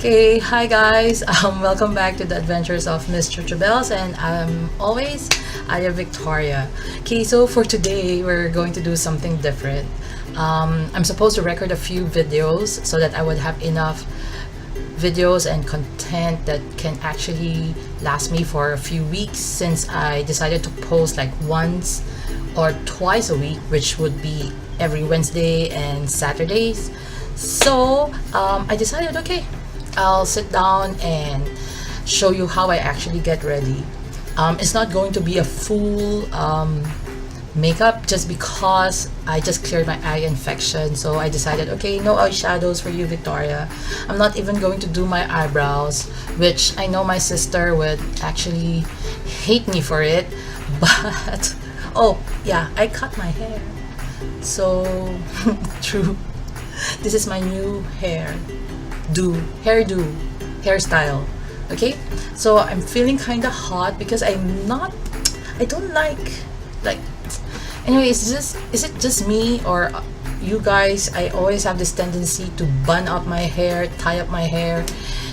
Okay, hi guys. Welcome back to the Adventures of Miss Chuchubells, and always Aya Victoria. Okay, so for today we're going to do something different. I'm supposed to record a few videos so that I would have enough videos and content that can actually last me for a few weeks, since I decided to post like once or twice a week, which would be every Wednesday and Saturdays. So I decided, okay, I'll sit down and show you how I actually get ready. It's not going to be a full makeup, just because I just cleared my eye infection. So I decided, okay, no eyeshadows for you, Victoria. I'm not even going to do my eyebrows, which I know my sister would actually hate me for it. But oh yeah, I cut my hair. So true. This is my new hairstyle. Okay, so I'm feeling kind of hot because I don't like anyway, is it just me, or you guys? I always have this tendency to bun up my hair, tie up my hair,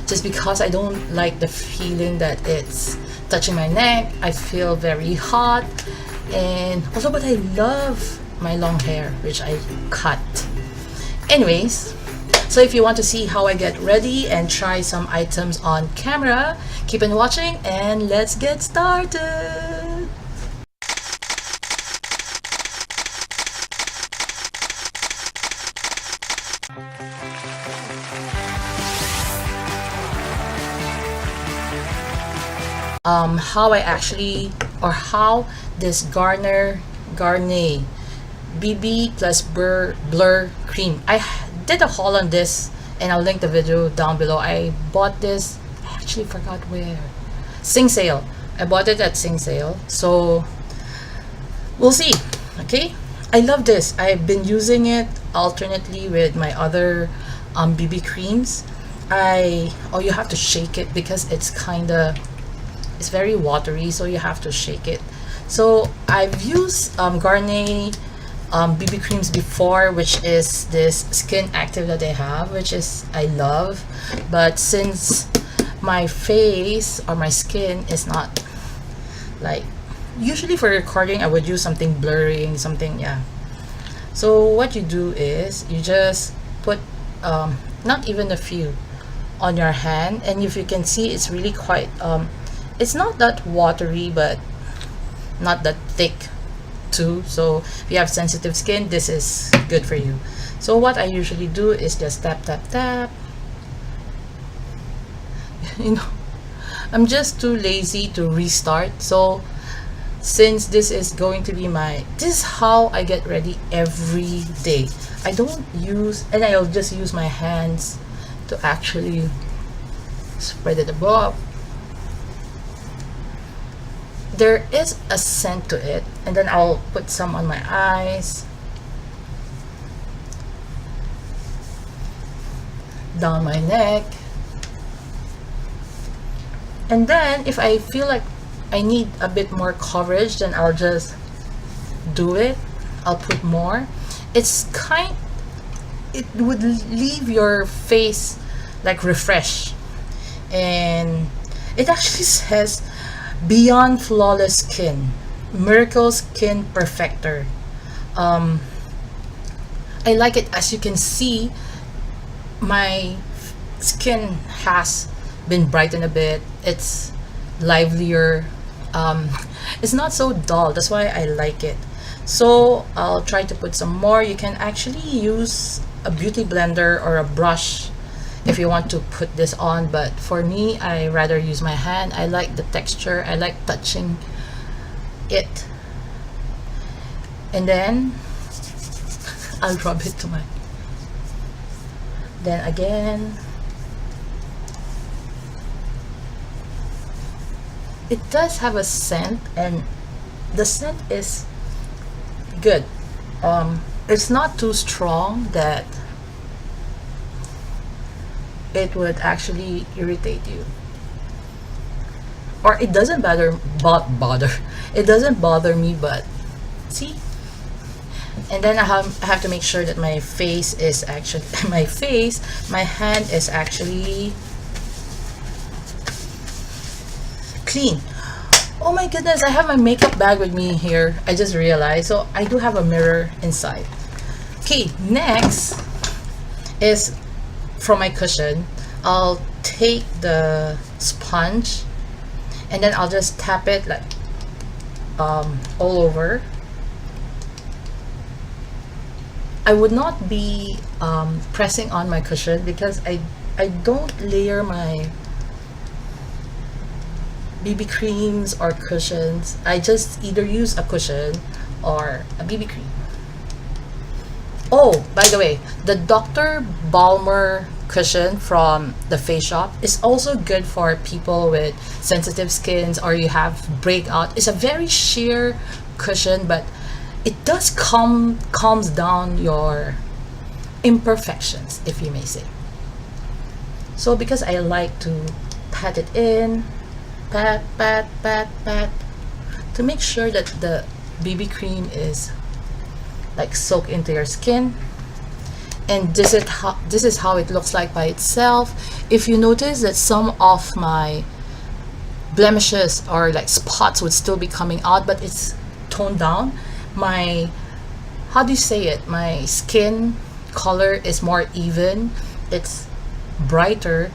just because I don't like the feeling that it's touching my neck. I feel very hot, and also, but I love my long hair, which I cut. Anyways, so if you want to see how I get ready and try some items on camera, keep on watching and let's get started. How this Garnier BB+Bllur cream. I did a haul on this and I'll link the video down below. I bought this, I actually forgot where. Sing Sale. I bought it at Sing Sale. So we'll see. Okay, I love this. I've been using it alternately with my other BB creams. You have to shake it because it's very watery, so you have to shake it. So I've used Garnier BB creams before, which is this Skin Active that they have, which is I love. But since my face or my skin is not like, usually for recording I would use something blurring, something, yeah. So what you do is you just put not even a few on your hand, and if you can see, it's really quite it's not that watery but not that thick too. So if you have sensitive skin, this is good for you. So what I usually do is just tap tap tap. You know, I'm just too lazy to restart. So since this is going to be this is how I get ready every day. I'll just use my hands to actually spread it above. There is a scent to it, and then I'll put some on my eyes, down my neck, and then if I feel like I need a bit more coverage, then I'll just do it. I'll put more. It would leave your face like refreshed, and it actually says Beyond Flawless Skin, Miracle Skin Perfector. I like it. As you can see, my skin has been brightened a bit. It's livelier. It's not so dull. That's why I like it. So I'll try to put some more. You can actually use a beauty blender or a brush if you want to put this on, but for me, I rather use my hand. I like the texture. I like touching it, and then I'll rub it to my, then again, it does have a scent, and the scent is good. It's not too strong that it would actually irritate you, or it doesn't it doesn't bother me. But see, and then I have to make sure that my face is actually my hand is actually clean. Oh my goodness, I have my makeup bag with me here. I just realized. So I do have a mirror inside. Okay, next is from my cushion. I'll take the sponge and then I'll just tap it like all over. I would not be pressing on my cushion because I don't layer my BB creams or cushions. I just either use a cushion or a BB cream. Oh, by the way, the Dr. Bllr cushion from the Face Shop is also good for people with sensitive skins or you have breakout. It's a very sheer cushion, but it does calms down your imperfections, if you may say. So because I like to pat it in, pat, to make sure that the BB cream is like soak into your skin. And this is how it looks like by itself. If you notice that some of my blemishes or like spots would still be coming out, but it's toned down, my, how do you say it, my skin color is more even. It's brighter,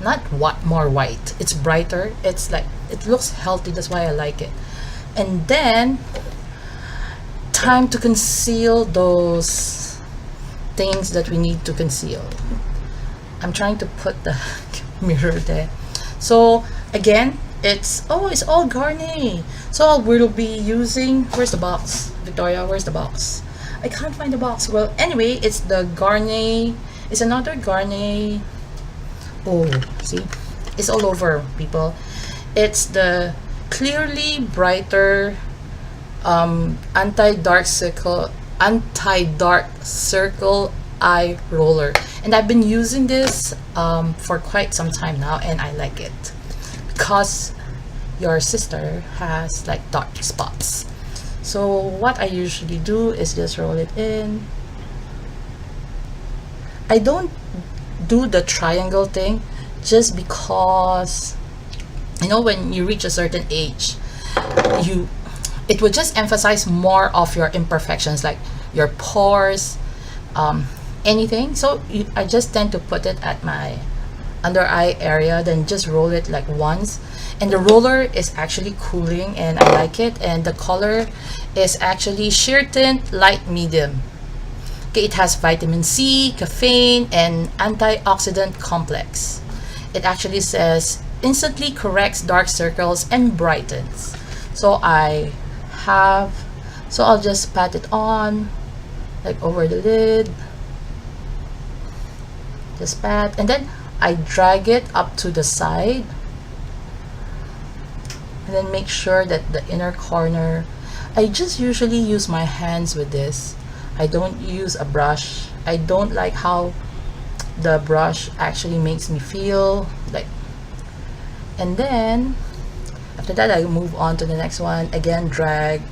not what more white, it's brighter. It's like, it looks healthy, that's why I like it. And then time to conceal those things that we need to conceal. I'm trying to put the mirror there. So again, it's all Garnier. So we'll be using, where's the box? Victoria, where's the box? I can't find the box. Well, anyway, it's the Garnier. It's another Garnier. Oh, see? It's all over, people. It's the Clearly Brighter anti-dark circle eye roller, and I've been using this for quite some time now, and I like it because your sister has like dark spots. So what I usually do is just roll it in. I don't do the triangle thing just because, you know, when you reach a certain age, it would just emphasize more of your imperfections, like your pores, anything. So I just tend to put it at my under eye area, then just roll it like once. And the roller is actually cooling and I like it, and the color is actually sheer tint light medium. Okay, it has vitamin C, caffeine, and antioxidant complex. It actually says instantly corrects dark circles and brightens. So I'll just pat it on like over the lid, just pat, and then I drag it up to the side, and then make sure that the inner corner, I just usually use my hands with this. I don't use a brush. I don't like how the brush actually makes me feel like. And then after that, I move on to the next one. Again, drag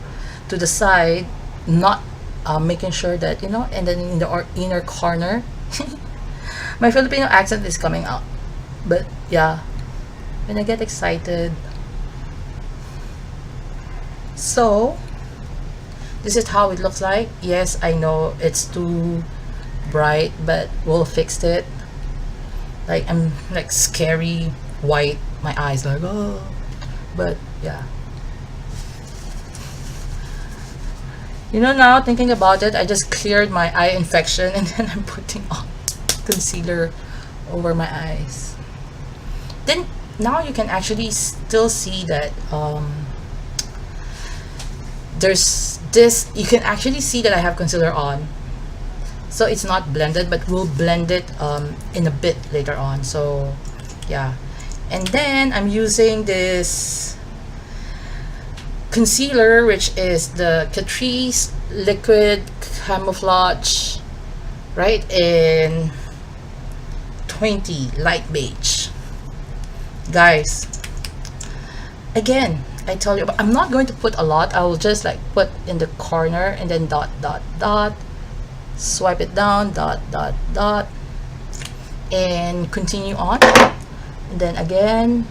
to the side, not making sure that, you know, and then in the inner corner. My Filipino accent is coming out, but yeah, when I get excited. So this is how it looks like. Yes, I know it's too bright, but we'll fix it. Like, I'm like scary white, my eyes like, oh, but yeah. You know, now thinking about it, I just cleared my eye infection and then I'm putting on concealer over my eyes. Then now you can actually still see that there's this, you can actually see that I have concealer on. So it's not blended, but we'll blend it in a bit later on. So yeah. And then I'm using this concealer, which is the Catrice liquid camouflage, right, in 20 light beige. Guys, again, I tell you, but I'm not going to put a lot. I will just like put in the corner and then dot dot dot, swipe it down, dot dot dot, and continue on. And then again,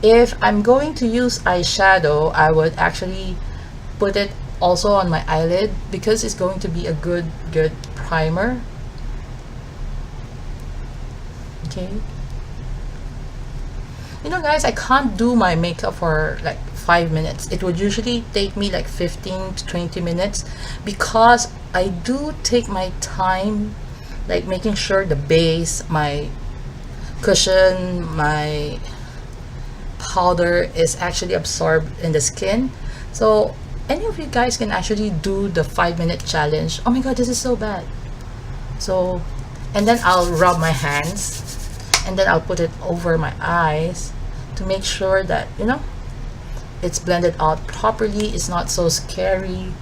If I'm going to use eyeshadow, I would actually put it also on my eyelid because it's going to be a good primer. Okay. You know guys, I can't do my makeup for like 5 minutes. It would usually take me like 15 to 20 minutes because I do take my time, like making sure the base, my cushion, my powder is actually absorbed in the skin. So any of you guys can actually do the 5-minute challenge. Oh my god, this is so bad. So, and then I'll rub my hands and then I'll put it over my eyes to make sure that, you know, it's blended out properly. It's not so scary.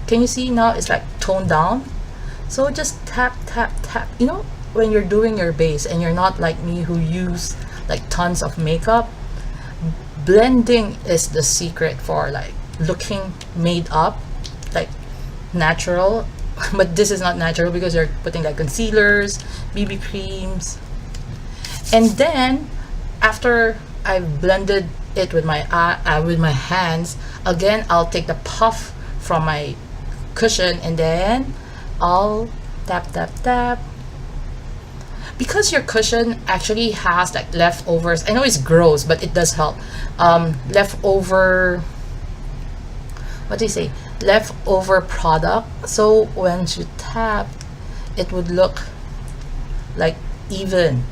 Can you see now it's like toned down? So just tap tap tap. You know, when you're doing your base and you're not like me who use like tons of makeup, blending is the secret for like looking made up, like natural. But this is not natural because you're putting like concealers, BB creams. And then after I've blended it with my hands, again I'll take the puff from my cushion and then I'll tap tap tap. Because your cushion actually has like leftovers, I know it's gross but it does help, leftover, what do you say, leftover product. So when you tap, it would look like even.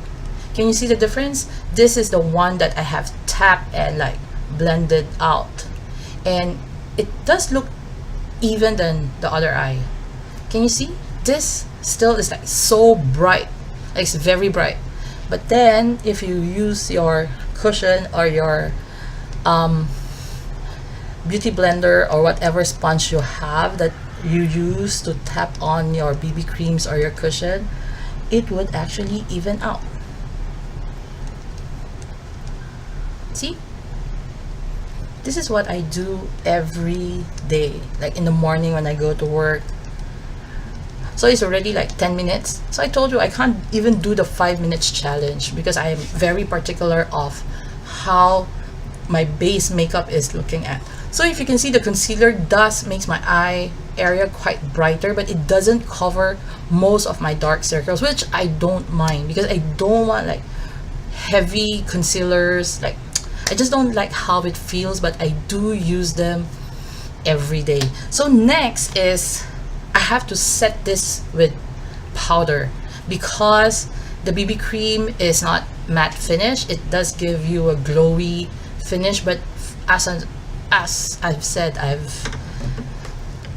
Can you see the difference? This is the one that I have tapped and like blended out, and it does look even than the other eye. Can you see? This still is like so bright, like it's very bright. But then if you use your cushion or your beauty blender or whatever sponge you have that you use to tap on your BB creams or your cushion, it would actually even out. See? This is what I do every day, like in the morning when I go to work. So it's already like 10 minutes. So I told you I can't even do the 5 minutes challenge because I am very particular of how my base makeup is looking at. So if you can see, the concealer does makes my eye area quite brighter, but it doesn't cover most of my dark circles, which I don't mind because I don't want like heavy concealers. Like I just don't like how it feels, but I do use them every day. So next is I have to set this with powder because the BB cream is not matte finish. It does give you a glowy finish, but as I've said,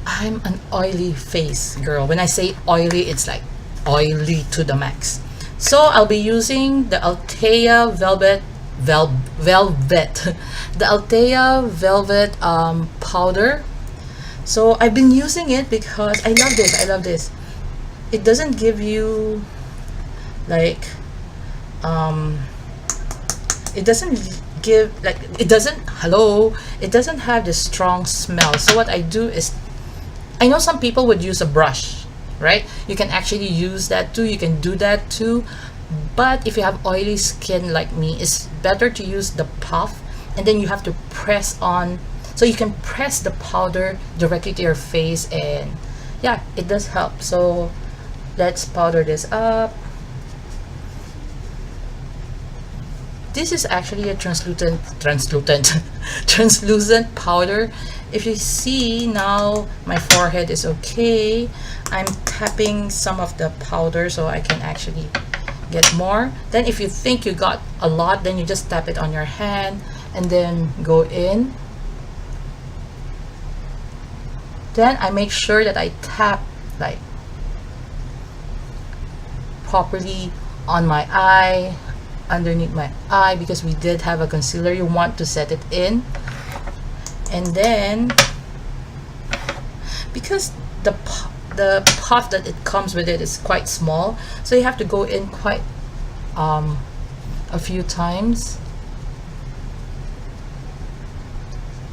I'm an oily face girl. When I say oily, it's like oily to the max. So I'll be using the Althea Velvet the Althea Velvet powder. So I've been using it because I love this. It doesn't give you like it doesn't give like it doesn't have the strong smell. So what I do is, I know some people would use a brush, right? You can actually use that too. You can do that too. But if you have oily skin like me, it's better to use the puff, and then you have to press on, so you can press the powder directly to your face, and yeah, it does help. So let's powder this up. This is actually a translucent translucent powder. If you see now, my forehead is okay. I'm tapping some of the powder so I can actually get more. Then if you think you got a lot, then you just tap it on your hand and then go in. Then I make sure that I tap like properly on my eye, underneath my eye, because we did have a concealer. You want to set it in, and then because the puff that it comes with it is quite small, so you have to go in quite a few times.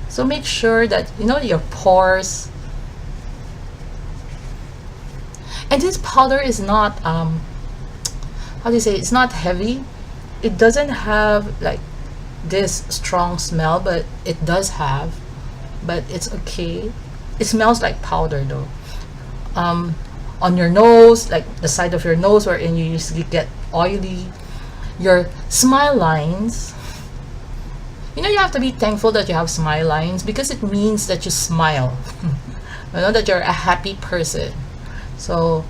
So make sure that you know your pores. And this powder is not how do you say, it's not heavy. It doesn't have like this strong smell, but it does have, but it's okay. It smells like powder though. On your nose, like the side of your nose wherein you usually get oily, your smile lines, you know, you have to be thankful that you have smile lines because it means that you smile. You know, that you're a happy person. So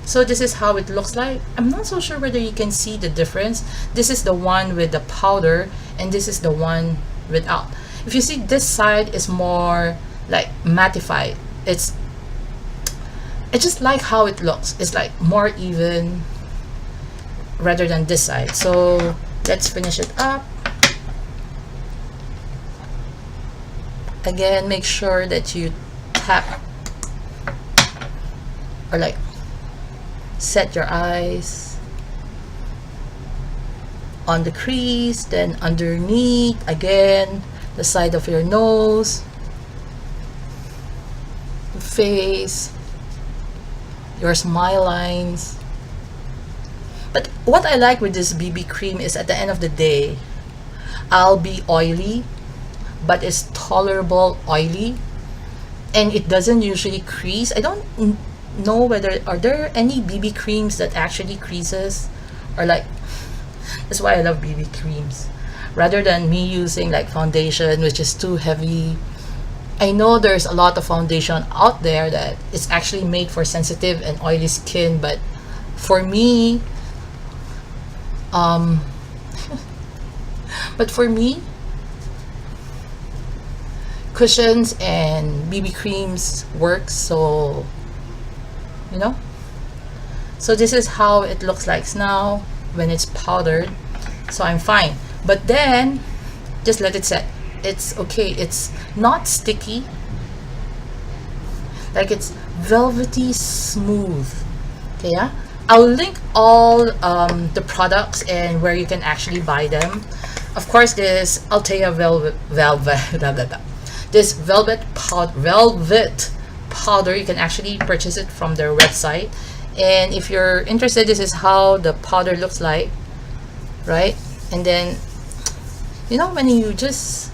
this is how it looks like. I'm not so sure whether you can see the difference. This is the one with the powder and this is the one without. If you see, this side is more like mattified. I just like how it looks. It's like more even rather than this side. So let's finish it up. Again, make sure that you tap or like set your eyes on the crease, then underneath, again, the side of your nose, the face, your smile lines. But what I like with this BB cream is at the end of the day, I'll be oily, but it's tolerable oily, and it doesn't usually crease. I don't know whether are there any BB creams that actually creases, or like, that's why I love BB creams rather than me using like foundation which is too heavy. I know there's a lot of foundation out there that is actually made for sensitive and oily skin, but for me cushions and BB creams works. So you know, so this is how it looks like now when it's powdered. So I'm fine, but then just let it set. It's okay. It's not sticky, like it's velvety smooth. Okay, yeah, I'll link all the products and where you can actually buy them. Of course, this Althea this velvet powder, you can actually purchase it from their website. And if you're interested, this is how the powder looks like, right? And then, you know, when you just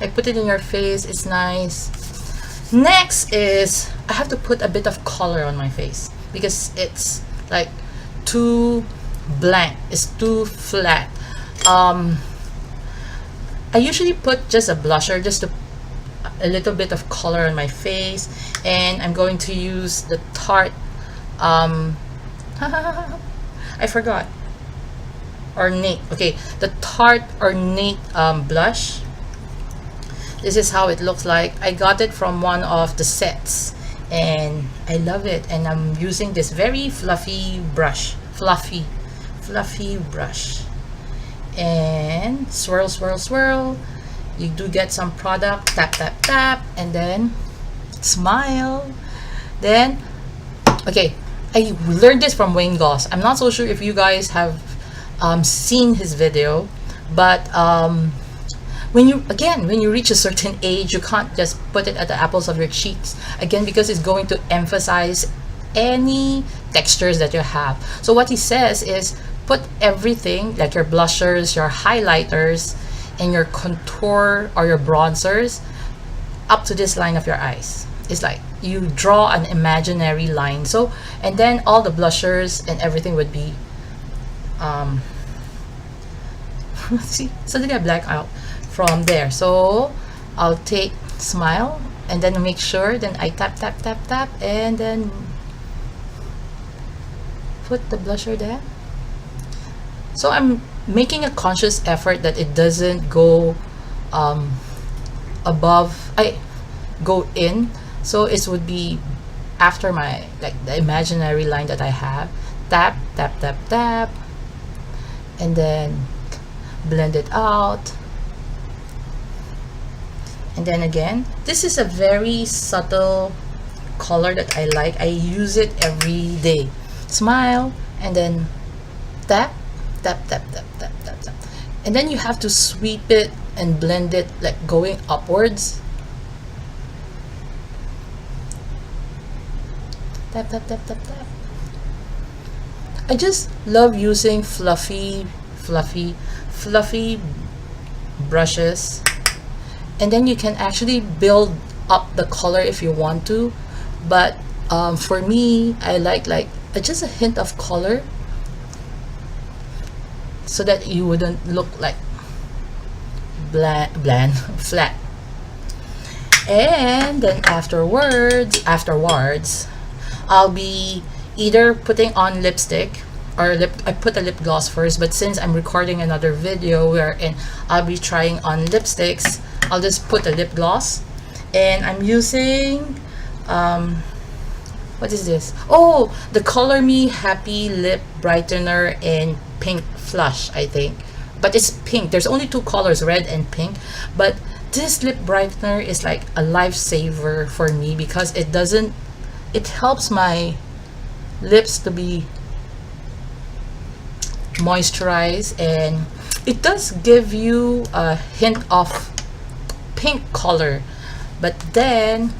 like put it in your face, it's nice. Next is I have to put a bit of color on my face because it's like too blank, it's too flat. I usually put just a blusher just to a little bit of color on my face, and I'm going to use the Tarte I forgot, ornate. Okay, the Tarte ornate blush. This is how it looks like. I got it from one of the sets and I love it, and I'm using this very fluffy brush, fluffy brush, and swirl, swirl, swirl. You do get some product, tap, tap, tap, and then smile. Then, okay, I learned this from Wayne Goss. I'm not so sure if you guys have seen his video, but when you reach a certain age, you can't just put it at the apples of your cheeks again, because it's going to emphasize any textures that you have. So what he says is put everything, like your blushers, your highlighters, and your contour or your bronzers up to this line of your eyes. It's like you draw an imaginary line. So, and then all the blushers and everything would be see, suddenly I black out from there. So I'll take smile and then make sure, then I tap, tap, tap, tap, and then put the blusher there. So I'm making a conscious effort that it doesn't go above, I go in, so it would be after my, like the imaginary line that I have. Tap, tap, tap, tap, and then blend it out. And then again, this is a very subtle color that I like. I use it every day. Smile, and then tap, tap, tap, tap, tap, tap, tap. And then you have to sweep it and blend it, like going upwards. Tap, tap, tap, tap, tap. I just love using fluffy fluffy brushes, and then you can actually build up the color if you want to. But for me, I like just a hint of color so that you wouldn't look like bland flat. And then afterwards I'll be either putting on lipstick or I put a lip gloss first, but since I'm recording another video wherein I'll be trying on lipsticks, I'll just put a lip gloss. And I'm using what is this? Oh, the Color Me Happy Lip Brightener in Pink Flush, I think. But it's pink. There's only two colors, red and pink. But this lip brightener is like a lifesaver for me because it helps my lips to be moisturized, and it does give you a hint of pink color. But then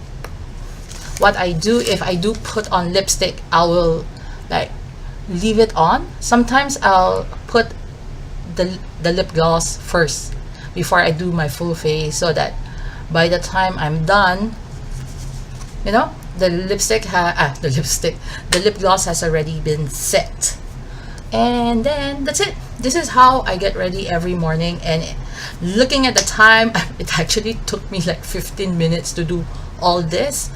what I do, if I do put on lipstick, I will like leave it on. Sometimes I'll put the lip gloss first before I do my full face, so that by the time I'm done, you know, the lip gloss has already been set. And then that's it. This is how I get ready every morning. And looking at the time, it actually took me like 15 minutes to do all this.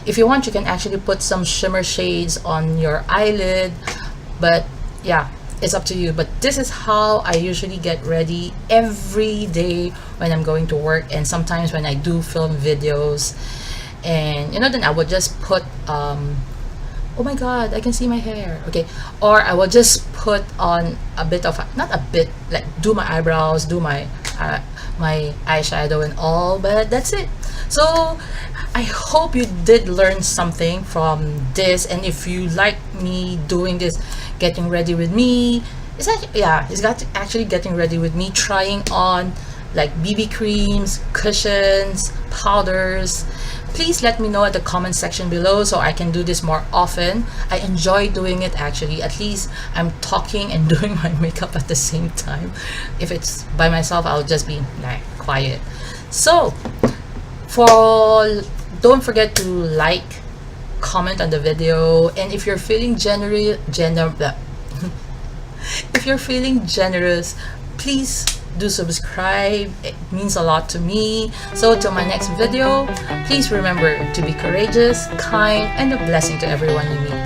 If you want, you can actually put some shimmer shades on your eyelid, but yeah, it's up to you. But this is how I usually get ready every day when I'm going to work, and sometimes when I do film videos. And you know, then I would just put oh my god, I can see my hair. Okay, or I will just put on a bit of, not a bit, like do my eyebrows, do my my eyeshadow and all. But that's it. So I hope you did learn something from this, and if you like me doing this, getting ready with me, it's actually, yeah, it's got actually getting ready with me, trying on like BB creams, cushions, powders. Please let me know at the comment section below so I can do this more often. I enjoy doing it actually. At least I'm talking and doing my makeup at the same time. If it's by myself, I'll just be like quiet. So don't forget to like, comment on the video, and if you're feeling if you're feeling generous, please do subscribe. It means a lot to me. So till my next video, please remember to be courageous, kind, and a blessing to everyone you meet.